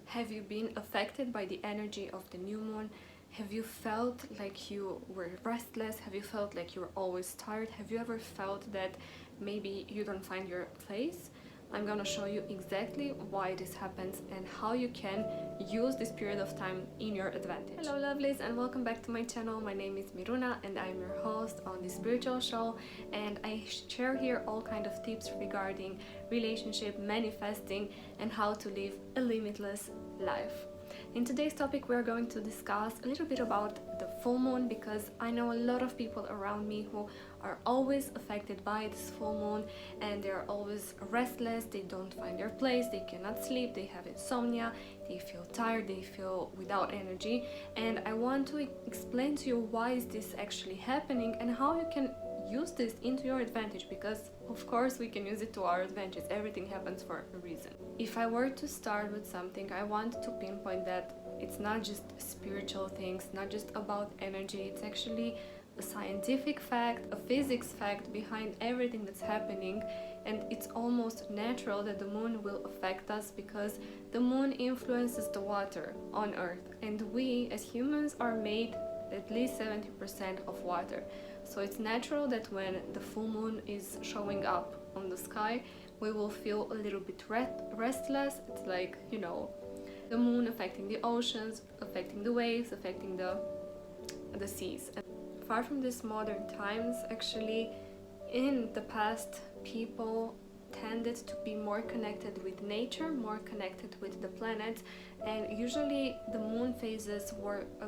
Have you been affected by the energy of the new moon? Have you felt like you were restless? Have you felt like you were always tired? Have you ever felt that maybe you don't find your place? I'm gonna show you exactly why this happens and how you can use this period of time in your advantage. Hello lovelies, and welcome back to my channel. My name is Miruna and I'm your host on this spiritual show, and I share here all kind of tips regarding relationship, manifesting, and how to live a limitless life. In today's topic, we're going to discuss a little bit about the full moon, because I know a lot of people around me who are always affected by this full moon, and they're always restless, they don't find their place, they cannot sleep, they have insomnia, they feel tired, they feel without energy. And I want to explain to you why is this actually happening and how you can use this into your advantage, because of course we can use it to our advantage. Everything happens for a reason. If I were to start with something, I want to pinpoint that it's not just spiritual things, not just about energy. It's actually a scientific fact, a physics fact behind everything that's happening, and it's almost natural that the moon will affect us because the moon influences the water on Earth, and we as humans are made at least 70% of water. So it's natural that when the full moon is showing up on the sky, we will feel a little bit restless. It's like, the moon affecting the oceans, affecting the waves, affecting the seas. And far from these modern times, actually, in the past, people tended to be more connected with nature, more connected with the planet, and usually the moon phases were a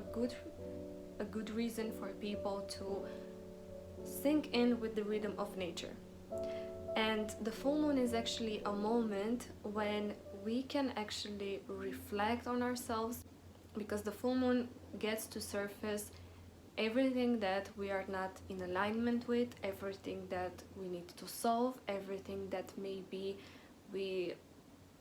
good reason for people to sink in with the rhythm of nature. And the full moon is actually a moment when we can actually reflect on ourselves, because the full moon gets to surface everything that we are not in alignment with, everything that we need to solve, everything that maybe we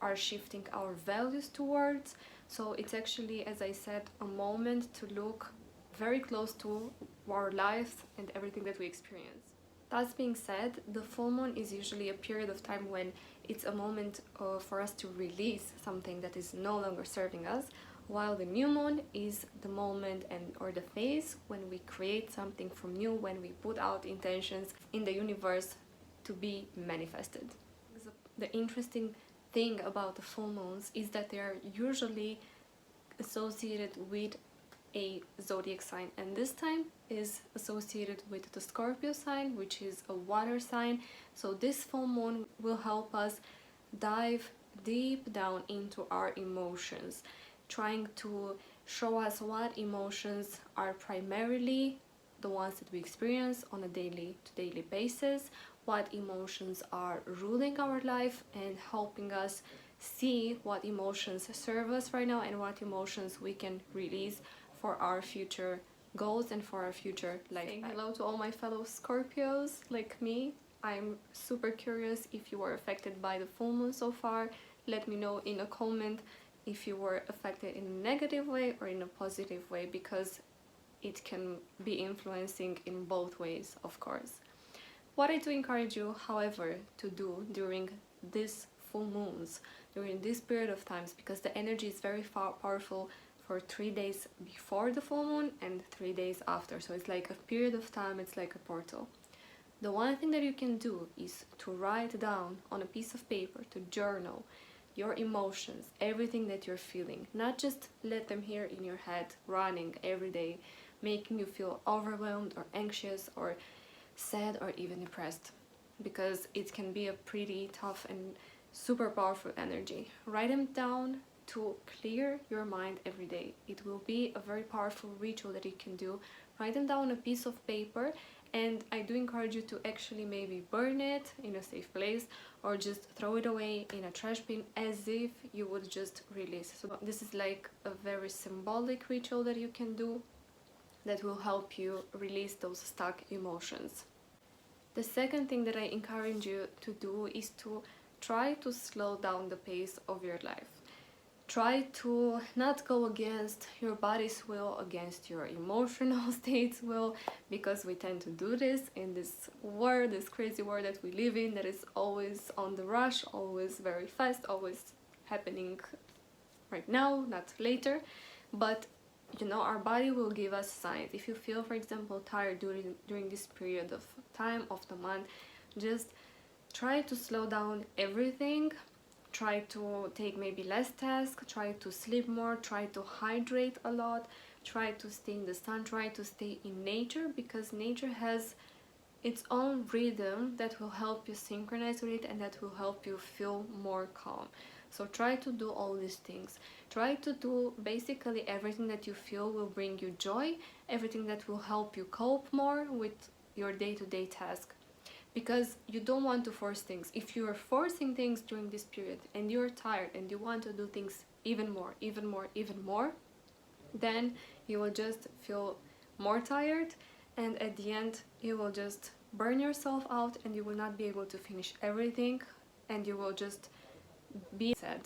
are shifting our values towards. So it's actually, as I said, a moment to look very close to our life and everything that we experience. That being said, the full moon is usually a period of time when it's a moment for us to release something that is no longer serving us, while the new moon is the moment or the phase when we create something from new, when we put out intentions in the universe to be manifested. The interesting thing about the full moons is that they are usually associated with a zodiac sign, and this time is associated with the Scorpio sign, which is a water sign. So this full moon will help us dive deep down into our emotions, trying to show us what emotions are primarily the ones that we experience on a daily basis, what emotions are ruling our life, and helping us see what emotions serve us right now and what emotions we can release for our future goals and for our future life. Saying hello to all my fellow Scorpios like me. I'm super curious if you were affected by the full moon so far. Let me know in a comment if you were affected in a negative way or in a positive way, because it can be influencing in both ways, of course. What I do encourage you, however, to do during this full moons, during this period of times, because the energy is very powerful for 3 days before the full moon and 3 days after. So it's like a period of time, it's like a portal. The one thing that you can do is to write down on a piece of paper, to journal your emotions, everything that you're feeling. Not just let them here in your head running every day, making you feel overwhelmed or anxious or sad or even depressed, because it can be a pretty tough and super powerful energy. Write them down to clear your mind every day. It will be a very powerful ritual that you can do. Write them down on a piece of paper, and I do encourage you to actually maybe burn it in a safe place or just throw it away in a trash bin as if you would just release. So this is like a very symbolic ritual that you can do that will help you release those stuck emotions. The second thing that I encourage you to do is to try to slow down the pace of your life. Try to not go against your body's will, against your emotional state's will, because we tend to do this in this world, this crazy world that we live in, that is always on the rush, always very fast, always happening right now, not later, but you know, our body will give us signs. If you feel, for example, tired during this period of time of the month, just try to slow down everything. Try to take maybe less tasks, try to sleep more, try to hydrate a lot, try to stay in the sun, try to stay in nature, because nature has its own rhythm that will help you synchronize with it and that will help you feel more calm. So try to do all these things. Try to do basically everything that you feel will bring you joy, everything that will help you cope more with your day-to-day task. Because you don't want to force things. If you are forcing things during this period and you're tired and you want to do things even more, then you will just feel more tired, and at the end you will just burn yourself out and you will not be able to finish everything, and you will just be sad.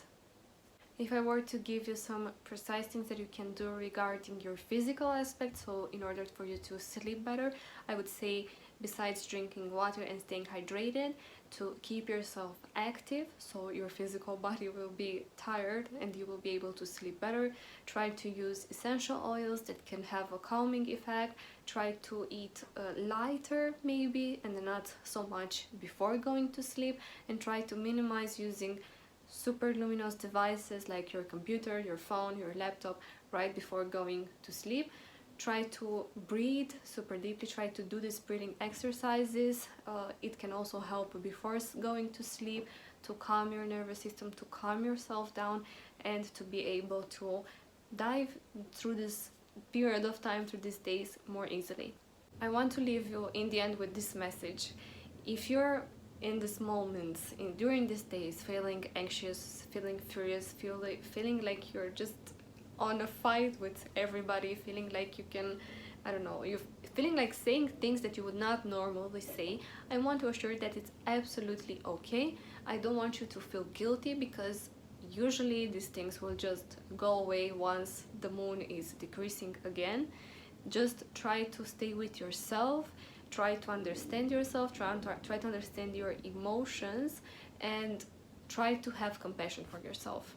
If I were to give you some precise things that you can do regarding your physical aspect, so in order for you to sleep better, I would say, besides drinking water and staying hydrated, to keep yourself active, so your physical body will be tired and you will be able to sleep better. Try to use essential oils that can have a calming effect. Try to eat lighter maybe, and not so much before going to sleep, and try to minimize using super luminous devices like your computer, your phone, your laptop right before going to sleep. Try to breathe super deeply, try to do these breathing exercises. It can also help before going to sleep, to calm your nervous system, to calm yourself down, and to be able to dive through this period of time, through these days, more easily. I want to leave you in the end with this message. If you're in these moments, during these days, feeling anxious, feeling furious, feeling like you're just on a fight with everybody, feeling like you can, I don't know, you're feeling like saying things that you would not normally say, I want to assure you that it's absolutely okay. I don't want you to feel guilty, because usually these things will just go away once the moon is decreasing again. Just try to stay with yourself, try to understand yourself, try to understand your emotions, and try to have compassion for yourself.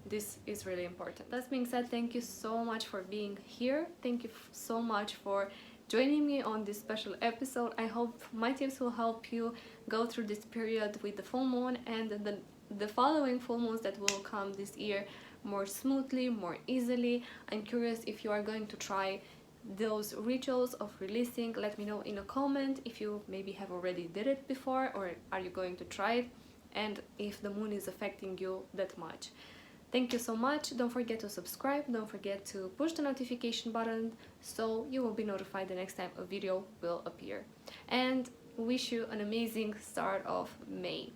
This is really important. That being said, thank you so much for being here. Thank you so much for joining me on this special episode. I hope my tips will help you go through this period with the full moon and the following full moons that will come this year more smoothly, more easily. I'm curious if you are going to try those rituals of releasing. Let me know in a comment if you maybe have already did it before, or are you going to try it, and if the moon is affecting you that much. Thank you so much. Don't forget to subscribe, don't forget to push the notification button so you will be notified the next time a video will appear. And wish you an amazing start of May.